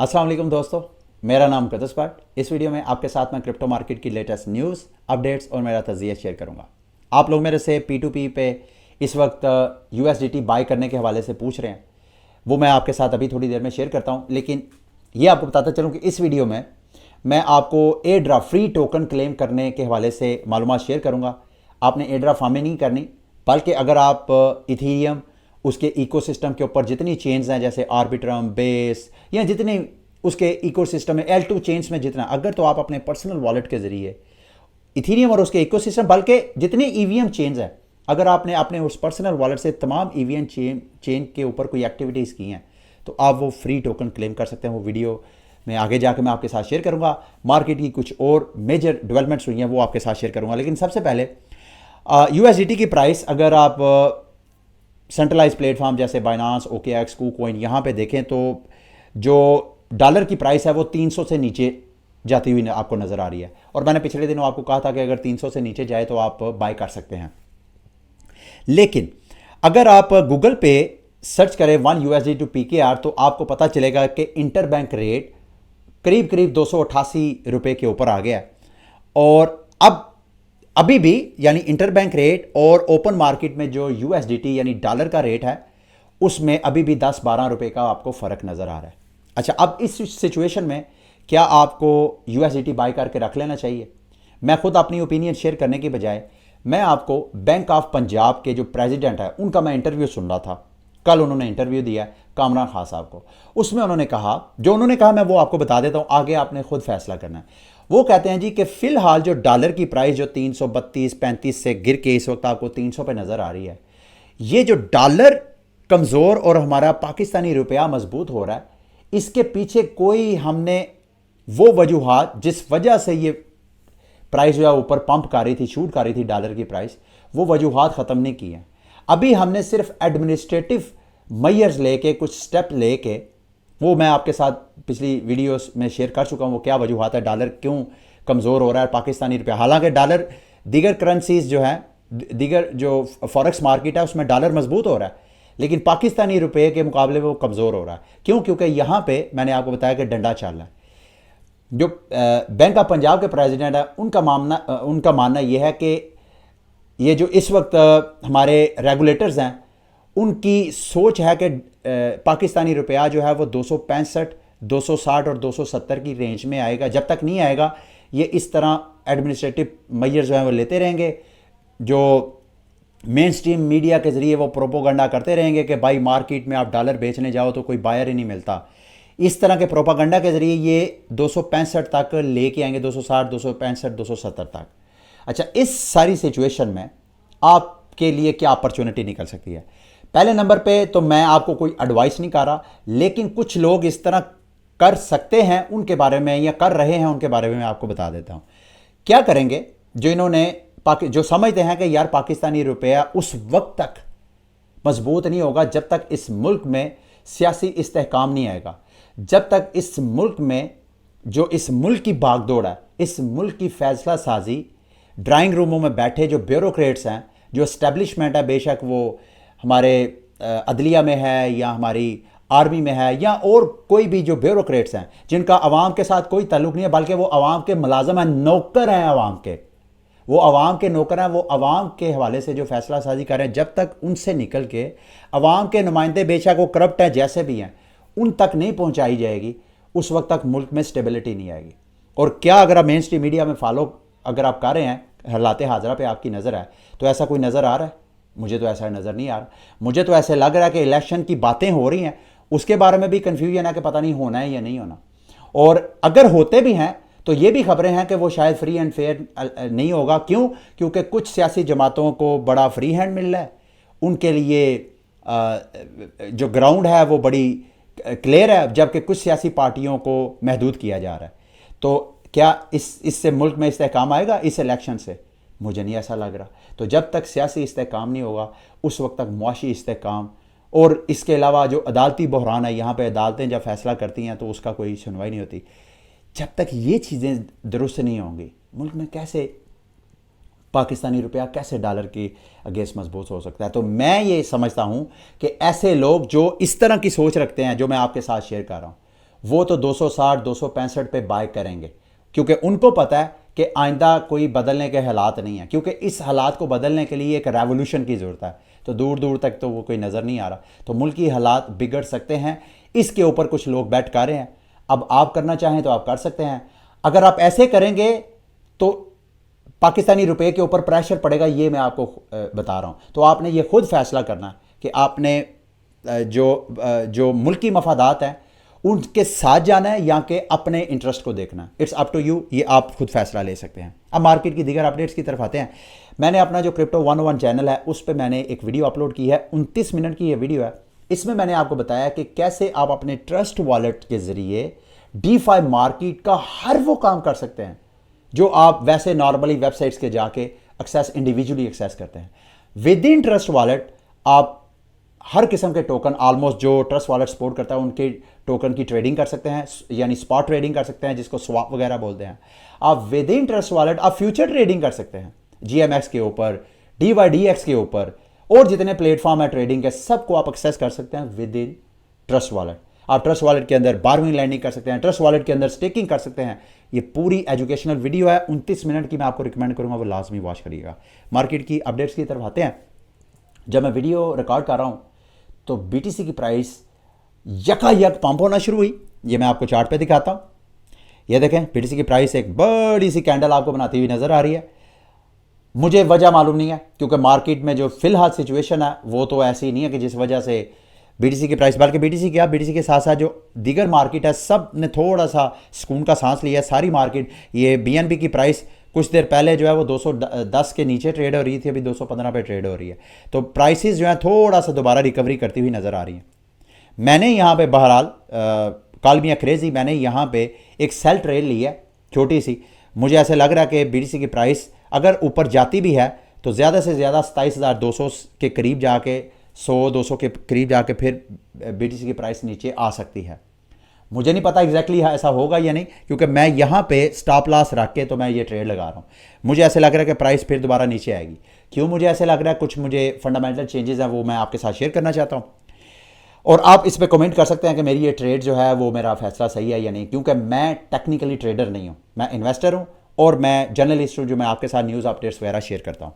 अस्सलाम वालेकुम दोस्तों, मेरा नाम कदस भट्ट। इस वीडियो में आपके साथ मैं क्रिप्टो मार्केट की लेटेस्ट न्यूज़, अपडेट्स और मेरा तज़िया शेयर करूंगा। आप लोग मेरे से P2P पे इस वक्त USDT बाय करने के हवाले से पूछ रहे हैं, वो मैं आपके साथ अभी थोड़ी देर में शेयर करता हूं। लेकिन ये आपको बताता चलूं कि इस वीडियो में मैं आपको air drop free token claim करने के हवाले से मालूमात शेयर करूंगा। आपने एयर ड्रॉप फार्मिंग नहीं करनी, बल्कि अगर आप इथीरियम उसके इकोसिस्टम के ऊपर जितनी चेन्स हैं जैसे आर्बिट्रम, बेस या जितने उसके इकोसिस्टम में L2 चेन्स में जितना, अगर तो आप अपने पर्सनल वॉलेट के ज़रिए इथीरियम और उसके इकोसिस्टम, बल्कि जितने EVM चेन्स हैं, अगर आपने अपने उस पर्सनल वॉलेट से तमाम EVM चेन के ऊपर कोई एक्टिविटीज़ की हैं तो आप वो फ्री टोकन क्लेम कर सकते हैं। वो वीडियो में आगे जाकर मैं आपके साथ शेयर करूंगा। मार्केट की कुछ और मेजर डेवलपमेंट्स हुई हैं वो आपके साथ शेयर करूंगा। लेकिन सबसे पहले USDT की प्राइस, अगर आप सेंट्रलाइज प्लेटफॉर्म जैसे बाइनांस, OKX, KuCoin यहाँ पे देखें तो जो डॉलर की प्राइस है वो 300 से नीचे जाती हुई आपको नज़र आ रही है। और मैंने पिछले दिनों आपको कहा था कि अगर 300 से नीचे जाए तो आप बाय कर सकते हैं। लेकिन अगर आप गूगल पे सर्च करें 1 USD टू PKR तो आपको पता चलेगा कि इंटरबैंक रेट करीब करीब 288 रुपये के ऊपर आ गया है। और अब अभी भी यानी इंटरबैंक रेट और ओपन मार्केट में जो USDT यानी डॉलर का रेट है उसमें अभी भी 10-12 रुपये का आपको फ़र्क नज़र आ रहा है। अच्छा, अब इस सिचुएशन में क्या आपको USDT बाय करके रख लेना चाहिए? मैं खुद अपनी ओपिनियन शेयर करने के बजाय मैं आपको बैंक ऑफ पंजाब के जो प्रेसिडेंट है उनका मैं इंटरव्यू सुन रहा था। कल उन्होंने इंटरव्यू दिया कामरान खान साहब को। उसमें उन्होंने कहा मैं वो आपको बता देता हूँ, आगे आपने खुद फैसला करना है। वो कहते हैं जी कि फिलहाल जो डॉलर की प्राइस जो 332-35 से गिर के इस वक्त आपको 300 पे नज़र आ रही है, ये जो डॉलर कमज़ोर और हमारा पाकिस्तानी रुपया मजबूत हो रहा है, इसके पीछे कोई हमने वो वजूहात जिस वजह से ये प्राइस जो है ऊपर पंप कर रही थी, शूट कर रही थी डॉलर की प्राइस, वो वजूहात ख़त्म नहीं की हैं। अभी हमने सिर्फ एडमिनिस्ट्रेटिव मेजर्स लेके, कुछ स्टेप लेके, वो मैं आपके साथ पिछली वीडियोस में शेयर कर चुका हूँ, वो क्या वजूहात है, डॉलर क्यों कमज़ोर हो रहा है पाकिस्तानी रुपया। हालांकि डॉलर दीगर करेंसीज जो है, दीगर जो फॉरेक्स मार्केट है उसमें डॉलर मजबूत हो रहा है, लेकिन पाकिस्तानी रुपये के मुकाबले में वो कमज़ोर हो रहा है। क्यों? क्योंकि यहाँ पे मैंने आपको बताया कि डंडा चल रहा है। जो बैंक ऑफ पंजाब के प्रेसिडेंट है उनका मानना यह है कि ये जो इस वक्त हमारे रेगुलेटर्स हैं उनकी सोच है कि पाकिस्तानी रुपया जो है वो 265, 260 और 270 की रेंज में आएगा। जब तक नहीं आएगा ये इस तरह एडमिनिस्ट्रेटिव मेजर जो है वो लेते रहेंगे। जो मेन स्ट्रीम मीडिया के ज़रिए वो प्रोपोगंडा करते रहेंगे कि भाई मार्केट में आप डॉलर बेचने जाओ तो कोई बायर ही नहीं मिलता। इस तरह के प्रोपागंडा के ज़रिए ये 265 तक लेके आएंगे, 260, 265, 270 तक। अच्छा, इस सारी सिचुएशन में आपके लिए क्या अपॉर्चुनिटी निकल सकती है? पहले नंबर पे तो मैं आपको कोई एडवाइस नहीं कर रहा, लेकिन कुछ लोग इस तरह कर सकते हैं उनके बारे में, या कर रहे हैं उनके बारे में मैं आपको बता देता हूँ। क्या करेंगे जो समझते हैं कि यार पाकिस्तानी रुपया उस वक्त तक मजबूत नहीं होगा जब तक इस मुल्क में सियासी इस्तेहकाम नहीं आएगा, जब तक इस मुल्क में जो इस मुल्क की भागदौड़ है, इस मुल्क की फैसला साजी, ड्राइंग रूमों में बैठे जो ब्यूरोक्रेट्स हैं, जो एस्टेब्लिशमेंट है, बेशक वो हमारे अदलिया में है या हमारी आर्मी में है या और कोई भी जो ब्यूरोक्रेट्स हैं जिनका आवाम के साथ कोई ताल्लुक नहीं है, बल्कि वो आवाम के मुलाजम हैं, नौकर हैं आवाम के, वो आवाम के नौकर हैं, वो आवाम के हवाले से जो फैसला साजी कर रहे हैं, जब तक उनसे निकल के आवाम के नुमाइंदे, बेशक वो करप्ट हैं जैसे भी हैं, उन तक नहीं पहुंचाई जाएगी, उस वक्त तक मुल्क में स्टेबिलिटी नहीं आएगी। और क्या अगर आप मेन स्ट्रीम मीडिया में फॉलो अगर आप कर रहे हैं, हालात हाजरा पे आपकी नज़र है, तो ऐसा कोई नज़र आ रहा है? मुझे तो ऐसा नज़र नहीं आ रहा। मुझे तो ऐसे लग रहा है कि इलेक्शन की बातें हो रही हैं, उसके बारे में भी कन्फ्यूजन है कि पता नहीं होना है या नहीं होना। और अगर होते भी हैं तो ये भी खबरें हैं कि वो शायद फ्री एंड फेयर नहीं होगा। क्यों? क्योंकि कुछ सियासी जमातों को बड़ा फ्री हैंड मिल रहा है, उनके लिए जो ग्राउंड है वो बड़ी क्लियर है, जबकि कुछ सियासी पार्टियों को महदूद किया जा रहा है। तो क्या इससे मुल्क में इस्तेहकाम आएगा इस इलेक्शन से? मुझे नहीं ऐसा लग रहा। तो जब तक सियासी इस्तेहकाम नहीं होगा उस वक्त तक मुआशी इस्तेहकाम, और इसके अलावा जो अदालती बहरान है, यहाँ पे अदालतें जब फैसला करती हैं तो उसका कोई सुनवाई नहीं होती। जब तक ये चीज़ें दुरुस्त नहीं होंगी, मुल्क में कैसे पाकिस्तानी रुपया, कैसे डॉलर की अगेंस्ट मजबूत हो सकता है? तो मैं ये समझता हूँ कि ऐसे लोग जो इस तरह की सोच रखते हैं जो मैं आपके साथ शेयर कर रहा हूँ, वो तो 260 265 पे बाय करेंगे, क्योंकि उनको पता है कि आइंदा कोई बदलने के हालात नहीं है, क्योंकि इस हालात को बदलने के लिए एक रेवोल्यूशन की ज़रूरत है। तो दूर दूर तक तो वो कोई नज़र नहीं आ रहा। तो मुल्की हालात बिगड़ सकते हैं, इसके ऊपर कुछ लोग बैठ कर रहे हैं। अब आप करना चाहें तो आप कर सकते हैं। अगर आप ऐसे करेंगे तो पाकिस्तानी रुपए के ऊपर प्रेशर पड़ेगा, ये मैं आपको बता रहा हूँ। तो आपने ये खुद फैसला करना है कि आपने जो मुल्की मफादात हैं उनके साथ जाना है या कि अपने इंटरेस्ट को देखना है। इट्स अप टू यू, ये आप खुद फैसला ले सकते हैं। अब मार्केट की दीगर अपडेट्स की तरफ आते हैं। मैंने अपना जो क्रिप्टो 101 चैनल है उस पर मैंने एक वीडियो अपलोड की है, 29 मिनट की ये वीडियो है। इसमें मैंने आपको बताया कि कैसे आप अपने ट्रस्ट वॉलेट के ज़रिए DeFi मार्केट का हर वो काम कर सकते हैं जो आप वैसे नॉर्मली वेबसाइट्स के जाके इंडिविजुअली एक्सेस करते हैं। विद इन ट्रस्ट वॉलेट आप हर किस्म के टोकन, ऑलमोस्ट जो ट्रस्ट वॉलेट सपोर्ट करता है उनके टोकन की ट्रेडिंग कर सकते हैं, यानी स्पॉट ट्रेडिंग कर सकते हैं, जिसको स्वैप वगैरह बोलते हैं। आप विद इन ट्रस्ट वॉलेट आप फ्यूचर ट्रेडिंग कर सकते हैं, GMX के ऊपर, DYDX के ऊपर, और जितने प्लेटफॉर्म है ट्रेडिंग के सबको आप एक्सेस कर सकते हैं विद इन ट्रस्ट वॉलेट। आप ट्रस्ट वॉलेट के अंदर बारविंग लैंडिंग कर सकते हैं, ट्रस्ट वॉलेट के अंदर स्टेकिंग कर सकते हैं। ये पूरी एजुकेशनल वीडियो है 29 मिनट की, मैं आपको रिकमेंड करूंगा वो लाजमी वॉच करिएगा। मार्केट की अपडेट्स की तरफ आते हैं। जब मैं वीडियो रिकॉर्ड कर रहा हूं तो BTC की प्राइस यकायक पंप होना शुरू हुई। ये मैं आपको चार्ट पे दिखाता हूं। ये देखें, BTC की प्राइस एक बड़ी सी कैंडल आपको बनाती हुई नजर आ रही है। मुझे वजह मालूम नहीं है, क्योंकि मार्केट में जो फिलहाल सिचुएशन है वो तो ऐसी नहीं है कि जिस वजह से BTC की प्राइस, बल्कि BTC के साथ साथ जो दीगर मार्केट है सब ने थोड़ा सा सुकून का सांस लिया है। सारी मार्केट, ये BNB की प्राइस कुछ देर पहले जो है वो 210 के नीचे ट्रेड हो रही थी, अभी 215 पे ट्रेड हो रही है। तो प्राइसेस जो है थोड़ा सा दोबारा रिकवरी करती हुई नज़र आ रही हैं। मैंने यहाँ पे बहरहाल कॉल मी क्रेजी, मैंने यहाँ पे एक सेल ट्रेड ली है छोटी सी। मुझे ऐसे लग रहा है कि BTC की प्राइस अगर ऊपर जाती भी है तो ज़्यादा से ज़्यादा 27,200 के करीब जाके, 100-200 के करीब जाके फिर BTC की प्राइस नीचे आ सकती है। मुझे नहीं पता एग्जैक्टली ऐसा होगा या नहीं, क्योंकि मैं यहाँ पे स्टॉप लॉस रख के तो मैं ये ट्रेड लगा रहा हूँ। मुझे ऐसे लग रहा है कि प्राइस फिर दोबारा नीचे आएगी। क्यों मुझे ऐसे लग रहा है, कुछ मुझे फंडामेंटल चेंजेस हैं वो मैं आपके साथ शेयर करना चाहता हूँ। और आप इस पर कमेंट कर सकते हैं कि मेरी ये ट्रेड जो है वो मेरा फैसला सही है या नहीं, क्योंकि मैं टेक्निकली ट्रेडर नहीं हूँ, मैं इन्वेस्टर हूँ और मैं जर्नलिस्ट हूँ जो मैं आपके साथ न्यूज़ अपडेट्स वगैरह शेयर करता हूँ।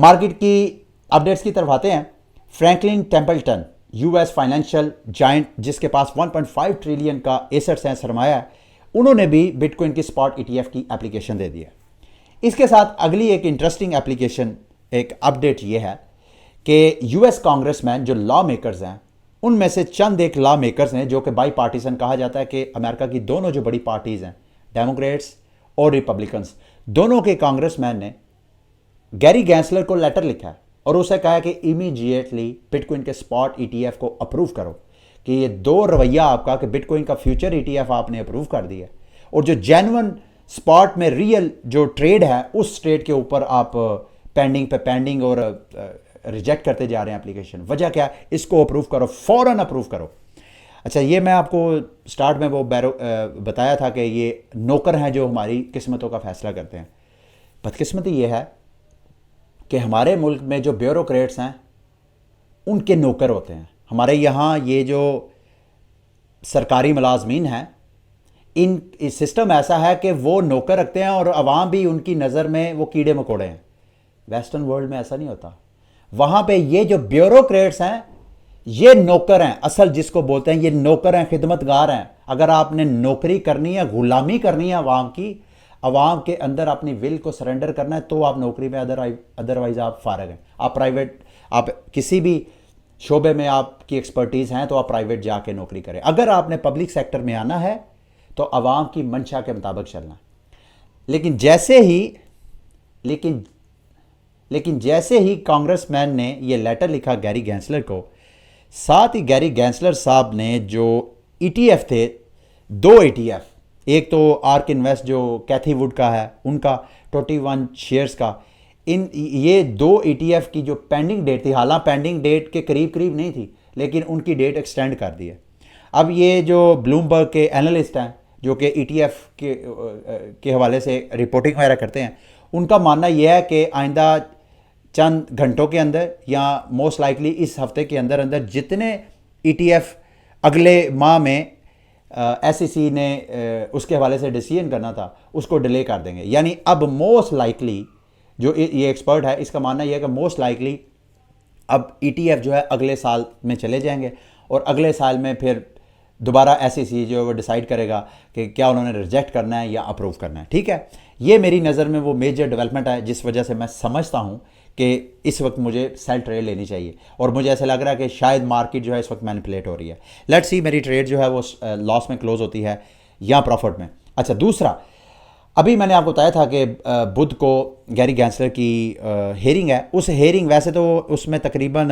मार्केट की अपडेट्स की तरफ आते हैं। Franklin Templeton, US financial giant जिसके पास 1.5 ट्रिलियन का एसेट्स हैं, सरमाया है, उन्होंने भी बिटकॉइन की स्पॉट ETF की एप्लीकेशन दे दी है। इसके साथ अगली एक इंटरेस्टिंग एप्लीकेशन, एक अपडेट ये है कि US कांग्रेसमैन जो लॉ मेकर्स हैं, उनमें से चंद एक लॉ मेकर्स हैं जो कि बाई पार्टीसन कहा जाता है कि अमेरिका की दोनों जो बड़ी पार्टीज हैं, डेमोक्रेट्स और रिपब्लिकन्स, दोनों के कांग्रेसमैन ने गैरी गैंसलर को लेटर लिखा है और उसे कहा है कि इमीडिएटली बिटकॉइन के स्पॉट ETF को अप्रूव करो, कि ये दो रवैया आपका कि बिटकॉइन का फ्यूचर ETF आपने अप्रूव कर दिया और जो जेन्युइन स्पॉट में रियल जो ट्रेड है उस ट्रेड के ऊपर आप पेंडिंग पे पेंडिंग और रिजेक्ट करते जा रहे हैं एप्लीकेशन। वजह क्या है, इसको अप्रूव करो, फौरन अप्रूव करो। अच्छा, ये मैं आपको स्टार्ट में वो बताया था कि ये नौकर हैं जो हमारी किस्मतों का फैसला करते हैं। बदकिस्मती ये है कि हमारे मुल्क में जो ब्यूरोक्रेट्स हैं उनके नौकर होते हैं। हमारे यहाँ ये जो सरकारी मुलाजमीन हैं, इस सिस्टम ऐसा है कि वो नौकर रखते हैं और अवाम भी उनकी नज़र में वो कीड़े मकोड़े हैं। वेस्टर्न वर्ल्ड में ऐसा नहीं होता। वहाँ पे ये जो ब्यूरोक्रेट्स हैं ये नौकर हैं, असल जिसको बोलते हैं ये नौकर हैं, खिदमतगार हैं। अगर आपने नौकरी करनी है, गुलामी करनी है अवाम की, अवाम के अंदर अपनी विल को सरेंडर करना है तो आप नौकरी में, अदरवाइज आप फारग हैं। आप प्राइवेट, आप किसी भी शोबे में आपकी एक्सपर्टीज़ हैं तो आप प्राइवेट जाके नौकरी करें। अगर आपने पब्लिक सेक्टर में आना है तो अवाम की मंशा के मुताबिक चलना। लेकिन जैसे ही कांग्रेसमैन ने ये लेटर लिखा गैरी गैंसलर को, साथ ही गैरी गैंसलर साहब ने जो ETF थे, 2 ETF, एक तो आर्क इन्वेस्ट जो कैथी वुड का है उनका 21 शेयर्स का, ये 2 ETF की जो पेंडिंग डेट थी, हालांकि पेंडिंग डेट के करीब करीब नहीं थी लेकिन उनकी डेट एक्सटेंड कर दी है। अब ये जो ब्लूमबर्ग के एनालिस्ट हैं जो कि ETF के हवाले से रिपोर्टिंग वगैरह करते हैं, उनका मानना यह है कि आइंदा चंद घंटों के अंदर या मोस्ट लाइकली इस हफ्ते के अंदर अंदर जितने ETF अगले माह में SEC ने उसके हवाले से डिसीजन करना था, उसको डिले कर देंगे। यानी अब मोस्ट लाइकली जो ये एक्सपर्ट है इसका मानना यह है कि मोस्ट लाइकली अब ETF जो है अगले साल में चले जाएंगे और अगले साल में फिर दोबारा SEC जो है वो डिसाइड करेगा कि क्या उन्होंने रिजेक्ट करना है या अप्रूव करना है। ठीक है, ये मेरी नज़र में वो मेजर डेवलपमेंट है जिस वजह से मैं समझता हूँ कि इस वक्त मुझे सेल ट्रेड लेनी चाहिए और मुझे ऐसा लग रहा है कि शायद मार्केट जो है इस वक्त मैनिपुलेट हो रही है। लेट्स सी मेरी ट्रेड जो है वो लॉस में क्लोज होती है या प्रॉफिट में। अच्छा, दूसरा, अभी मैंने आपको बताया था कि बुध को गैरी गैंसलर की हेयरिंग है। उस हेयरिंग वैसे तो उसमें तकरीबन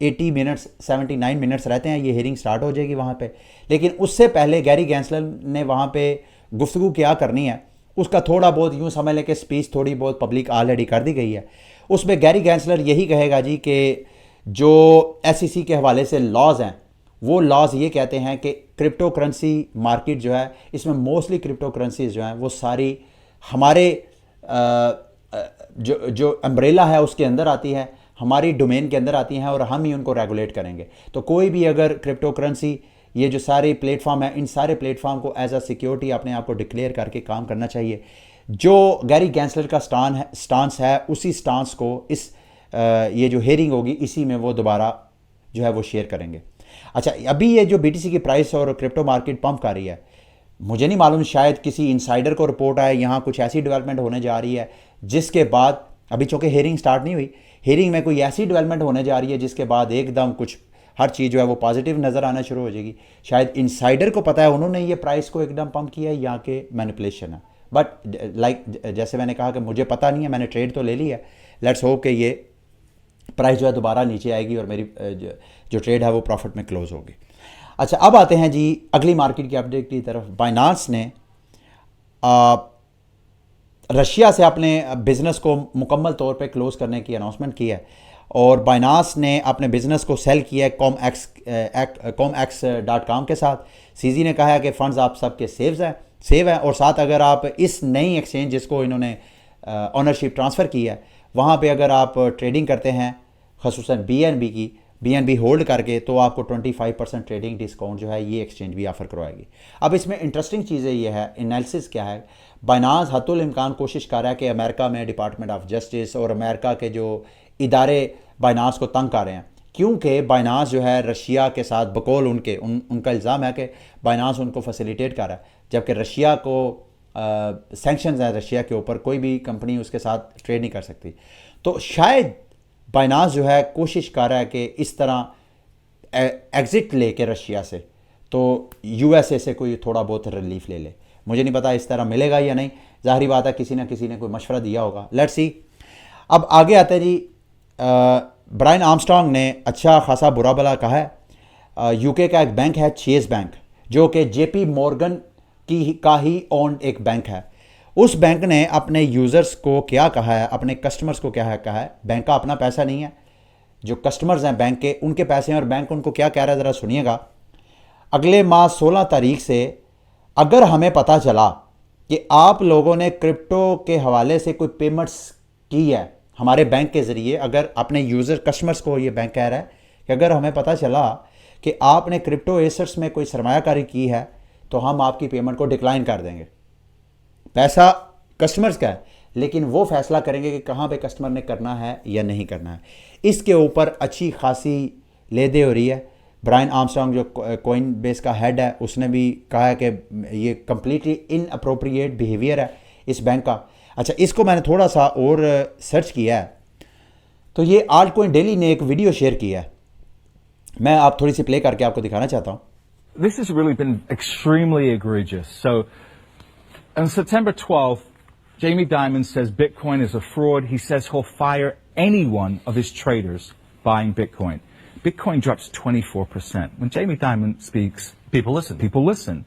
80 मिनट्स 79 मिनट्स रहते हैं, ये हेयरिंग स्टार्ट हो जाएगी वहाँ पे। लेकिन उससे पहले गैरी गैंसलर ने वहाँ पे गुफ्तगू क्या करनी है उसका थोड़ा बहुत यूँ समझ लें कि स्पीच थोड़ी बहुत पब्लिक ऑलरेडी कर दी गई है। उसमें गैरी गैंसलर यही कहेगा जी कि जो SEC के हवाले से लॉज हैं वो लॉज ये कहते हैं कि क्रिप्टो करेंसी मार्केट जो है इसमें मोस्टली क्रिप्टो करेंसीज जो हैं वो सारी हमारे जो अम्ब्रेला है उसके अंदर आती है, हमारी डोमेन के अंदर आती हैं और हम ही उनको रेगुलेट करेंगे। तो कोई भी अगर क्रिप्टो करेंसी ये जो सारे प्लेटफॉर्म है इन सारे प्लेटफॉर्म को एज अ सिक्योरिटी अपने आप को डिक्लेयर करके काम करना चाहिए। जो गैरी गैंसलर का स्टांस है उसी स्टांस को इस ये जो हेयरिंग होगी इसी में वो दोबारा जो है वो शेयर करेंगे। अच्छा, अभी ये जो BTC की प्राइस और क्रिप्टो मार्केट पंप कर रही है, मुझे नहीं मालूम, शायद किसी इनसाइडर को रिपोर्ट आए यहाँ कुछ ऐसी डेवलपमेंट होने जा रही है जिसके बाद, अभी चूँकि हेयरिंग स्टार्ट नहीं हुई, हेयरिंग में कोई ऐसी डेवलपमेंट होने जा रही है जिसके बाद एकदम कुछ हर चीज़ जो है वो पॉजिटिव नज़र आना शुरू हो जाएगी। शायद इनसाइडर को पता है, उन्होंने ये प्राइस को एकदम पंप किया है, यहाँ के मैनिपुलेशन है। बट लाइक जैसे मैंने कहा कि मुझे पता नहीं है, मैंने ट्रेड तो ले ली है। लेट्स होप कि ये प्राइस जो है दोबारा नीचे आएगी और मेरी जो ट्रेड है वो प्रॉफिट में क्लोज होगी। अच्छा, अब आते हैं जी अगली मार्केट की अपडेट की तरफ। बाइनांस ने रशिया से अपने बिज़नेस को मुकम्मल तौर पे क्लोज करने की अनाउंसमेंट की है और बाइनांस ने अपने बिज़नेस को सेल किया है COMEX.com के साथ। CZ ने कहा है कि फ़ंड्स आप सबके सेव हैं और साथ अगर आप इस नई एक्सचेंज जिसको इन्होंने ऑनरशिप ट्रांसफ़र की है वहाँ पे अगर आप ट्रेडिंग करते हैं ख़ुसूसन BNB होल्ड करके, तो आपको 25% ट्रेडिंग डिस्काउंट जो है ये एक्सचेंज भी ऑफ़र करवाएगी। अब इसमें इंटरेस्टिंग चीज़ें ये है, एनालिसिस क्या है, बाइनांस हत्तुल इम्कान कोशिश कर रहा है कि अमेरिका में डिपार्टमेंट ऑफ जस्टिस और अमेरिका के जो इदारे बाइनांस को तंग कर रहे हैं, क्योंकि बाइनांस जो है रशिया के साथ बकौल उनका इल्ज़ाम है कि बाइनांस उनको फैसिलिटेट कर रहा है, जबकि रशिया को सैंक्शंस है रशिया के ऊपर, कोई भी कंपनी उसके साथ ट्रेड नहीं कर सकती। तो शायद बाइनांस जो है कोशिश कर रहा है कि इस तरह एग्ज़िट ले के रशिया से तो USA से कोई थोड़ा बहुत रिलीफ ले ले। मुझे नहीं पता इस तरह मिलेगा या नहीं, ज़ाहिरी बात है किसी ना किसी ने कोई मशवरा दिया होगा। Let's see. अब आगे आते हैं जी, ब्रायन आर्मस्ट्रॉन्ग ने अच्छा खासा बुरा भला कहा है। UK का एक बैंक है चेज़ बैंक, जो कि JP मॉर्गन का ही ओन्ड एक बैंक है। उस बैंक ने अपने यूज़र्स को क्या कहा है, अपने कस्टमर्स को क्या कहा है, बैंक का अपना पैसा नहीं है, जो कस्टमर्स हैं बैंक के उनके पैसे हैं और बैंक उनको क्या कह रहा है ज़रा सुनिएगा। अगले माह 16 तारीख से अगर हमें पता चला कि आप लोगों ने क्रिप्टो के हवाले से कोई पेमेंट्स की है हमारे बैंक के ज़रिए, अगर अपने यूज़र कस्टमर्स को ये बैंक कह रहा है कि अगर हमें पता चला कि आपने क्रिप्टो एसेट्स में कोई सरमायाकारी की है तो हम आपकी पेमेंट को डिक्लाइन कर देंगे। पैसा कस्टमर्स का है, लेकिन वो फैसला करेंगे कि कहाँ पे कस्टमर ने करना है या नहीं करना है। इसके ऊपर अच्छी खासी लेदे हो रही है। ब्रायन आर्मस्ट्रॉन्ग जो कोइन बेस का हेड है उसने भी कहा है कि ये कम्प्लीटली इनअप्रोप्रिएट बिहेवियर है इस बैंक का। अच्छा, इसको मैंने थोड़ा सा और सर्च किया है तो ये आल्टकॉइन डेली ने एक वीडियो शेयर किया है, मैं आप थोड़ी सी प्ले करके आपको दिखाना चाहता हूँ। This has really been extremely egregious. So on September 12th, Jamie Dimon says Bitcoin is a fraud. He says he'll fire any one of his traders buying Bitcoin. Bitcoin drops 24%. When Jamie Dimon speaks, people listen. People listen.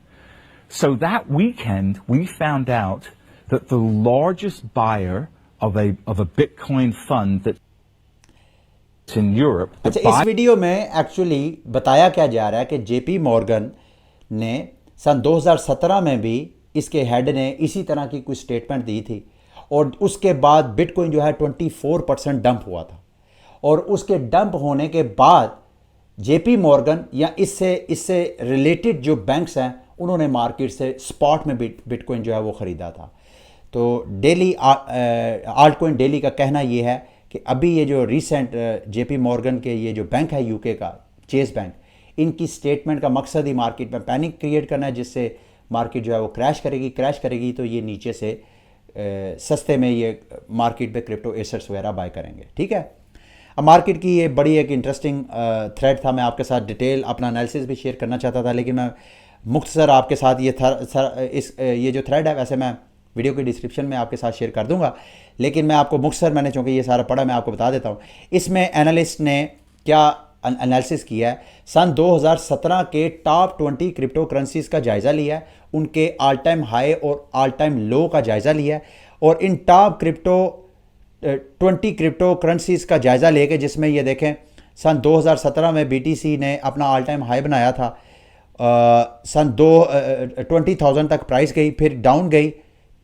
So that weekend, we found out that the largest buyer of a Bitcoin fund that in Europe. अच्छा, इस video में actually बताया क्या जा रहा है कि JP Morgan ने सन 2017 में भी इसके हेड ने इसी तरह की कुछ स्टेटमेंट दी थी और उसके बाद बिटकॉइन जो है 24% डंप हुआ था और उसके डंप होने के बाद जेपी मॉर्गन या इससे रिलेटेड जो बैंक्स हैं उन्होंने मार्केट से स्पॉट में बिटकॉइन जो है वो ख़रीदा था। तो डेली आल्ट कॉइन डेली का कहना ये है कि अभी ये जो रिसेंट जेपी मॉर्गन के ये जो बैंक है यूके का चेस बैंक, इनकी स्टेटमेंट का मकसद ही मार्केट में पैनिक क्रिएट करना है, जिससे मार्केट जो है वो क्रैश करेगी तो ये नीचे से सस्ते में ये मार्केट पे क्रिप्टो एसेट्स वगैरह बाय करेंगे। ठीक है, अब मार्केट की ये बड़ी एक इंटरेस्टिंग थ्रेड था। मैं आपके साथ डिटेल अपना एनालिसिस भी शेयर करना चाहता था, लेकिन मैं मुख्तसर आपके साथ ये जो थ्रेड है वैसे मैं वीडियो के डिस्क्रिप्शन में आपके साथ शेयर कर दूंगा, लेकिन मैं आपको मुख्तसर, मैंने चूँकि ये सारा पढ़ा, मैं आपको बता देता हूँ इसमें एनालिस्ट ने क्या एनालिसिस किया है। सन 2017 के टॉप 20 क्रिप्टो करेंसीज का जायज़ा लिया है, उनके ऑल टाइम हाई और ऑल टाइम लो का जायज़ा लिया है, और इन टॉप 20 क्रिप्टो करेंसीज का जायज़ा लेके, जिसमें ये देखें सन 2017 में BTC ने अपना ऑल टाइम हाई बनाया था, सन 20,000 तक प्राइस गई, फिर डाउन गई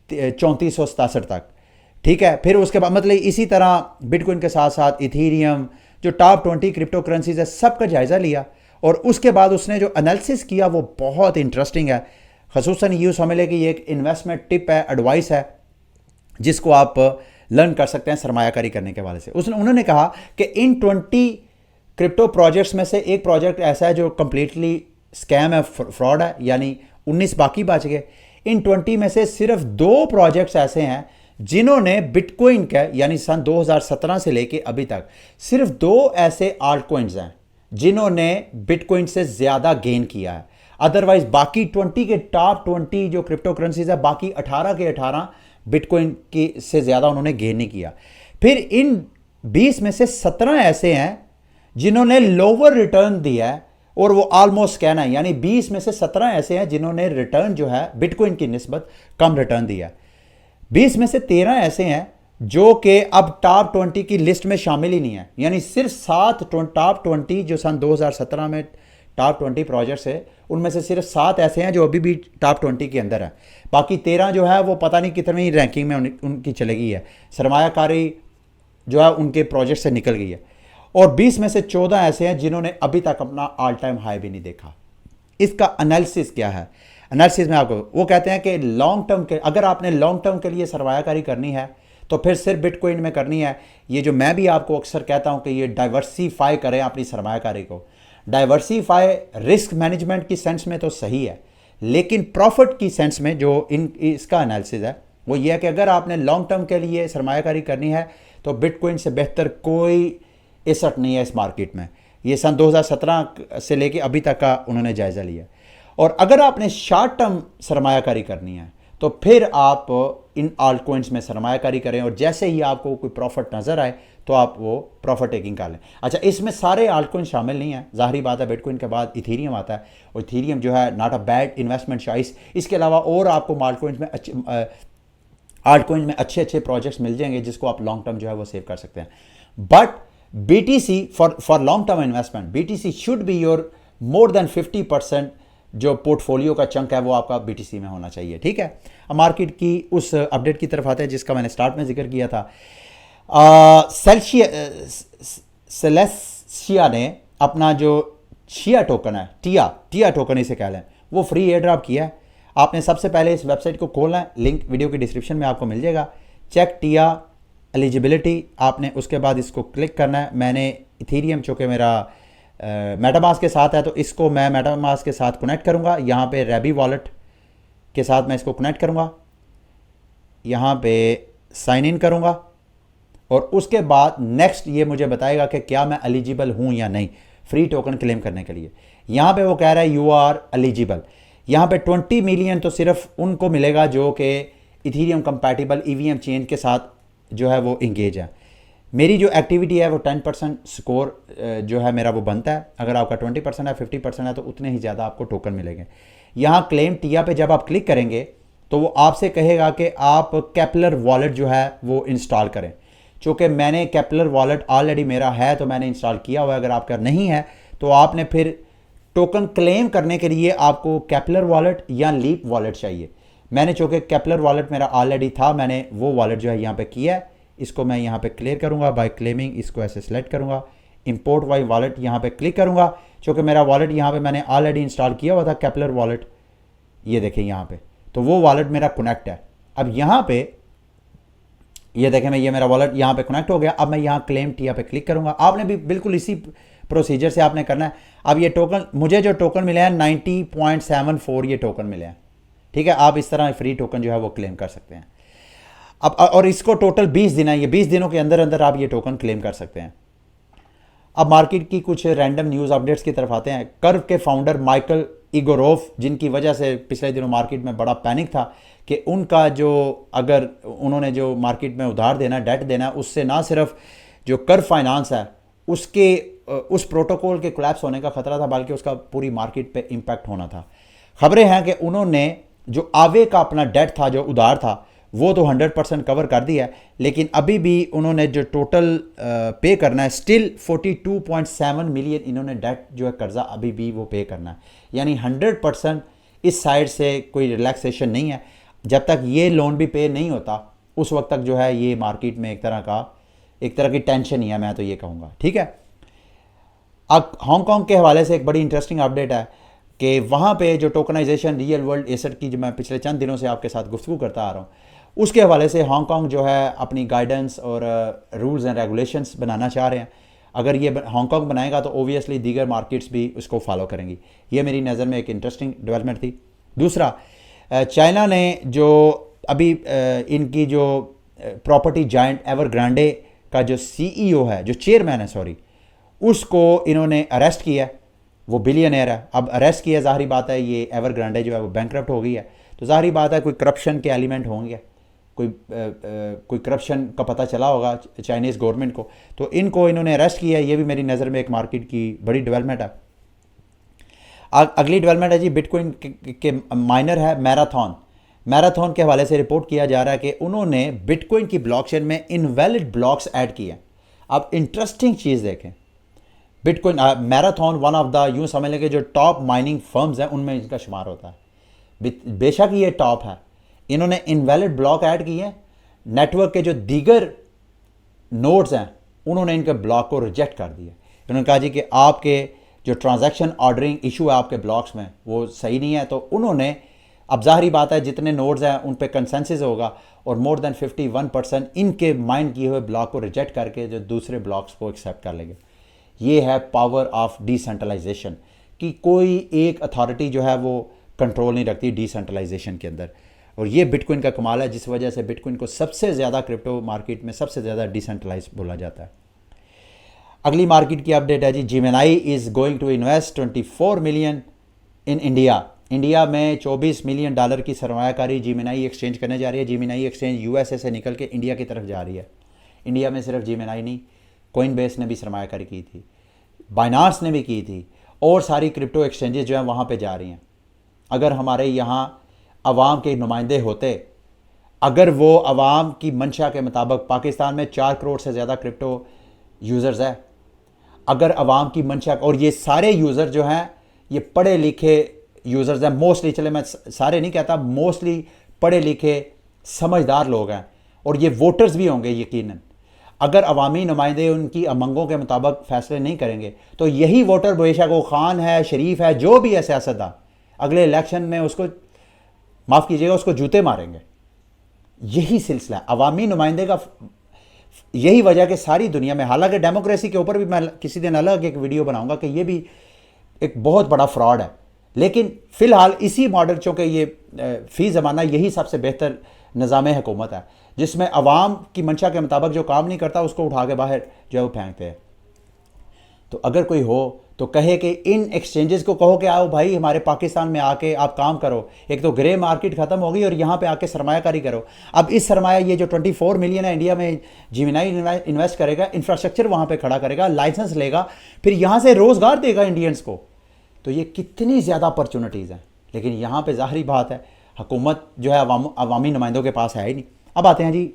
3467 तक। ठीक है, फिर उसके बाद मतलब इसी तरह बिटकॉइन के साथ साथ इथीरियम, जो टॉप 20 क्रिप्टो करेंसीज है, सबका जायज़ा लिया, और उसके बाद उसने जो एनालिसिस किया वो बहुत इंटरेस्टिंग है। ख़ुसूसन यूँ समझ लें कि ये एक इन्वेस्टमेंट टिप है, एडवाइस है, जिसको आप लर्न कर सकते हैं सरमायाकारी करने के हवाले से। उन्होंने कहा कि इन 20 क्रिप्टो प्रोजेक्ट्स में से एक प्रोजेक्ट ऐसा है जो कंप्लीटली स्कैम है, फ्रॉड है, यानी 19 बाकी बच गए। इन 20 में से सिर्फ 2 प्रोजेक्ट्स ऐसे हैं जिन्होंने बिटकॉइन का, यानी सन 2017 से लेके अभी तक सिर्फ 2 ऐसे आल्ट कॉइन्स हैं जिन्होंने बिटकॉइन से ज़्यादा गेन किया है। अदरवाइज बाकी 20 के टॉप 20 जो क्रिप्टो करेंसीज है, बाकी 18 के 18 बिटकॉइन की से ज़्यादा उन्होंने गेन नहीं किया। फिर इन 20 में से 17 ऐसे हैं जिन्होंने लोअर रिटर्न दिया है, और वो ऑलमोस्ट कहना है, यानी 20 में से 17 ऐसे हैं जिन्होंने रिटर्न जो है बिटकॉइन की निस्बत कम रिटर्न दिया। 20 में से 13 ऐसे हैं जो कि अब टॉप 20 की लिस्ट में शामिल ही नहीं है, यानी सिर्फ 7 टॉप 20 जो सन 2017 में टॉप 20 प्रोजेक्ट्स है, उनमें से सिर्फ 7 ऐसे हैं जो अभी भी टॉप 20 के अंदर है। बाकी 13 जो है वो पता नहीं कितनी रैंकिंग में उनकी चली गई है, सरमायाकारी जो है उनके प्रोजेक्ट से निकल गई है। और 20 में से 14 ऐसे हैं जिन्होंने अभी तक अपना ऑल टाइम हाई भी नहीं देखा। इसका एनालिसिस क्या है? एनालिसिस में आपको वो कहते हैं कि लॉन्ग टर्म के, अगर आपने लॉन्ग टर्म के लिए सरमायाकारी करनी है तो फिर सिर्फ बिटकॉइन में करनी है। ये जो मैं भी आपको अक्सर कहता हूं कि ये डाइवर्सिफाई करें अपनी सरमायाकारी को। डाइवर्सिफाई रिस्क मैनेजमेंट की सेंस में तो सही है, लेकिन प्रॉफिट की सेंस में जो इसका एनालिसिस है वो ये है कि अगर आपने लॉन्ग टर्म के लिए सरमायाकारी करनी है तो बिटकॉइन से बेहतर कोई एसेट नहीं है इस मार्केट में। ये सन 2017 से लेके अभी तक का उन्होंने जायज़ा लिया। और अगर आपने शॉर्ट टर्म सरमायाकारी करनी है तो फिर आप इन आल्ट कॉइन्स में सरमायाकारी करें, और जैसे ही आपको कोई प्रॉफिट नज़र आए तो आप वो प्रॉफिट टेकिंग कर लें। अच्छा, इसमें सारे आल्ट कॉइन शामिल नहीं है, ज़ाहिरी बात है। बिटकॉइन के बाद इथीरियम आता है, और इथीरियम जो है not a bad investment choice. इसके अलावा और आपको आल्ट कॉइन्स में अच्छे प्रोजेक्ट्स मिल जाएंगे जिसको आप लॉन्ग टर्म जो है वो सेव कर सकते हैं। But BTC for long term investment, BTC should be your more than 50% जो पोर्टफोलियो का चंक है वो आपका BTC में होना चाहिए। ठीक है, अब मार्केट की उस अपडेट की तरफ आते हैं जिसका मैंने स्टार्ट में जिक्र किया था। सेलेसिया ने अपना जो शिया टोकन है, टिया टोकन इसे कह लें, वो फ्री एयर ड्रॉप किया है। आपने सबसे पहले इस वेबसाइट को खोलना है, लिंक वीडियो की डिस्क्रिप्शन में आपको मिल जाएगा। चेक टिया एलिजिबिलिटी, आपने उसके बाद इसको क्लिक करना है। मैंने इथीरियम चूँकि मेरा मेटामास्क के साथ है तो इसको मैं मेटामास्क के साथ कनेक्ट करूँगा। यहाँ पे रैबी वॉलेट के साथ मैं इसको कनेक्ट करूँगा, यहाँ पे साइन इन करूँगा, और उसके बाद नेक्स्ट ये मुझे बताएगा कि क्या मैं एलिजिबल हूँ या नहीं फ्री टोकन क्लेम करने के लिए। यहाँ पे वो कह रहा है यू आर एलिजिबल। यहाँ पे 20 मिलियन तो सिर्फ उनको मिलेगा जो कि इथीरियम कंपैटिबल EVM चेन के साथ जो है वो इंगेज है। मेरी जो एक्टिविटी है वो 10% स्कोर जो है मेरा वो बनता है। अगर आपका 20% है, 50% है तो उतने ही ज़्यादा आपको टोकन मिलेंगे। यहाँ क्लेम टिया पे जब आप क्लिक करेंगे तो वो आपसे कहेगा कि आप केपलर वॉलेट जो है वो इंस्टॉल करें। चूँकि मैंने केपलर वॉलेट ऑलरेडी मेरा है तो मैंने इंस्टॉल किया हुआ है। अगर आपका नहीं है तो आपने फिर टोकन क्लेम करने के लिए आपको केपलर वॉलेट या लीप वॉलेट चाहिए। मैंने चूँकि केपलर वॉलेट मेरा ऑलरेडी था, मैंने वो वॉलेट जो है यहाँ पे किया है। इसको मैं यहाँ पे क्लियर करूँगा बाय क्लेमिंग, इसको ऐसे सेलेक्ट करूँगा, इंपोर्ट वाई वॉलेट यहाँ पे क्लिक करूँगा, चूँकि मेरा वॉलेट यहाँ पे मैंने ऑलरेडी इंस्टॉल किया हुआ था केपलर वॉलेट, ये देखें यहाँ पे, तो वो वॉलेट मेरा कनेक्ट है। अब यहाँ पे ये देखें मैं, ये मेरा वॉलेट यहाँ पे कनेक्ट हो गया। अब मैं यहाँ क्लेम टिया पे क्लिक करूँगा। आपने भी बिल्कुल इसी प्रोसीजर से आपने करना है। अब ये टोकन, मुझे जो टोकन मिले हैं 90.74 ये टोकन मिले हैं, ठीक है। आप इस तरह फ्री टोकन जो है वो क्लेम कर सकते हैं। अब और इसको टोटल 20 दिन है, ये 20 दिनों के अंदर अंदर आप ये टोकन क्लेम कर सकते हैं। अब मार्केट की कुछ रैंडम न्यूज़ अपडेट्स की तरफ आते हैं। कर्व के फाउंडर माइकल इगोरोफ, जिनकी वजह से पिछले दिनों मार्केट में बड़ा पैनिक था कि उनका जो, अगर उन्होंने जो मार्केट में उधार देना, डेट देना, उससे ना सिर्फ जो कर्व फाइनेंस है उसके उस प्रोटोकॉल के कोलैप्स होने का खतरा था, बल्कि उसका पूरी मार्केट पे इम्पैक्ट होना था। खबरें हैं कि उन्होंने जो आवे का अपना डेट था, जो उधार था, वो तो 100% कवर कर दिया है, लेकिन अभी भी उन्होंने जो टोटल पे करना है, स्टिल 42.7 मिलियन इन्होंने डेट जो है कर्जा अभी भी वो पे करना है। यानी 100% इस साइड से कोई रिलैक्सेशन नहीं है। जब तक ये लोन भी पे नहीं होता उस वक्त तक जो है ये मार्केट में एक तरह की टेंशन ही है, मैं तो ये कहूँगा, ठीक है। अब हांगकांग के हवाले से एक बड़ी इंटरेस्टिंग अपडेट है कि वहाँ पे जो टोकनाइजेशन रियल वर्ल्ड एसेट की जो मैं पिछले चंद दिनों से आपके साथ गुफ्तगू करता आ रहा हूँ, उसके हवाले से हांगकांग जो है अपनी गाइडेंस और रूल्स एंड रेगुलेशंस बनाना चाह रहे हैं। अगर ये हांगकांग बनाएगा तो ओबियसली दीगर मार्केट्स भी उसको फॉलो करेंगी। ये मेरी नज़र में एक इंटरेस्टिंग डेवलपमेंट थी। दूसरा, चाइना ने जो अभी इनकी जो प्रॉपर्टी जायंट एवरग्रांडे का जो सीईओ है, जो चेयरमैन है सॉरी, उसको इन्होंने अरेस्ट किया है। वो बिलियनर है, अब अरेस्ट किया, ज़ाहिरी बात है ये एवरग्रांडे जो है वो बैंकरप्ट हो गई है, तो ज़ाहिरी बात है कोई करप्शन के एलिमेंट होंगे, कोई करप्शन का पता चला होगा चाइनीज़ गवर्नमेंट को, तो इनको इन्होंने अरेस्ट किया है। ये भी मेरी नज़र में एक मार्केट की बड़ी डेवलपमेंट है। अगली डेवलपमेंट है जी, बिटकॉइन के माइनर है मैराथन के हवाले से रिपोर्ट किया जा रहा है कि उन्होंने बिटकॉइन की ब्लॉकचेन में इनवैलिड ब्लॉक्स ऐड किए हैं। अब इंटरेस्टिंग चीज़ देखें, bitcoin marathon one of the, यूँ समझ लें कि जो टॉप माइनिंग फर्म्स हैं उनमें इसका शुमार होता है। बेशक ये टॉप है, इन्होंने इनवैलिड ब्लॉक ऐड किए हैं। नेटवर्क के जो दीगर नोड्स हैं उन्होंने इनके ब्लॉक को रिजेक्ट कर दिया। उन्होंने कहा जी कि आपके जो ट्रांजैक्शन ऑर्डरिंग इशू है आपके ब्लॉक्स में वो सही नहीं है, तो उन्होंने, अब ज़ाहिरी बात है जितने नोड्स हैं उन पे कंसेंसस होगा और मोर देन 51% इनके माइंड किए हुए ब्लॉक को रिजेक्ट करके जो दूसरे ब्लॉक्स को एक्सेप्ट कर लेंगे। ये है पावर ऑफ डिसेंट्रलाइजेशन, कि कोई एक अथॉरिटी जो है वो कंट्रोल नहीं रखती डिसेंट्रलाइजेशन के अंदर। और ये बिटकॉइन का कमाल है, जिस वजह से बिटकॉइन को सबसे ज़्यादा क्रिप्टो मार्केट में सबसे ज़्यादा डिसेंट्रलाइज बोला जाता है। अगली मार्केट की अपडेट है जी, Gemini is going to invest 24 million in India में 24 मिलियन डॉलर की सरमायाकारी जेमिनाई एक्सचेंज करने जा रही है। जेमिनाई एक्सचेंज यूएसए से निकल के इंडिया की तरफ जा रही है। इंडिया में सिर्फ जेमिनाई नहीं, कोइनबेस ने भी सरमायाकारी की थी, बाइनांस ने भी की थी, और सारी क्रिप्टो एक्सचेंजेस जो हैं वहाँ पे जा रही हैं। अगर हमारे यहाँ अवाम के नुमाइंदे होते, अगर वो अवाम की मंशा के मुताबिक, पाकिस्तान में 4 करोड़ से ज़्यादा क्रिप्टो यूज़र्स है, अगर अवाम की मंशा, और ये सारे यूज़र जो हैं ये पढ़े लिखे यूज़र्स हैं मोस्टली, चले मैं सारे नहीं कहता, मोस्टली पढ़े लिखे समझदार लोग हैं, और ये वोटर्स भी होंगे यकीनन। अगर अवामी नुमाइंदे उनकी अमंगों के मुताबिक फ़ैसले नहीं करेंगे तो यही वोटर, बेशक वो खान है, शरीफ है, जो भी है सियासतदान, अगले इलेक्शन में उसको, माफ़ कीजिएगा, उसको जूते मारेंगे। यही सिलसिला अवामी नुमाइंदे का, यही वजह कि सारी दुनिया में, हालांकि डेमोक्रेसी के ऊपर भी मैं किसी दिन अलग एक वीडियो बनाऊंगा कि ये भी एक बहुत बड़ा फ्रॉड है, लेकिन फ़िलहाल इसी मॉडल, चूँकि ये फ़ी ज़माना यही सबसे बेहतर निज़ाम हुकूमत है, जिसमें अवाम की मंशा के मुताबिक जो काम नहीं करता उसको उठा के बाहर जो है वो फेंकते हैं। तो अगर कोई हो तो कहे कि इन एक्सचेंजेस को कहो कि आओ भाई हमारे पाकिस्तान में आके आप काम करो, एक तो ग्रे मार्केट ख़त्म होगी और यहाँ पे आके सरमायाकारी करो। अब इस सरमाया, ये जो 24 मिलियन है इंडिया में जेमिनाई इन्वेस्ट करेगा, इंफ्रास्ट्रक्चर वहाँ पे खड़ा करेगा, लाइसेंस लेगा, फिर यहाँ से रोज़गार देगा इंडियंस को, तो ये कितनी ज़्यादा अपॉर्चुनिटीज़ हैं। लेकिन यहाँ पर ज़ाहिरी बात है हुकूमत जो है अवामी नुमाइंदों के पास है ही नहीं। अब आते हैं जी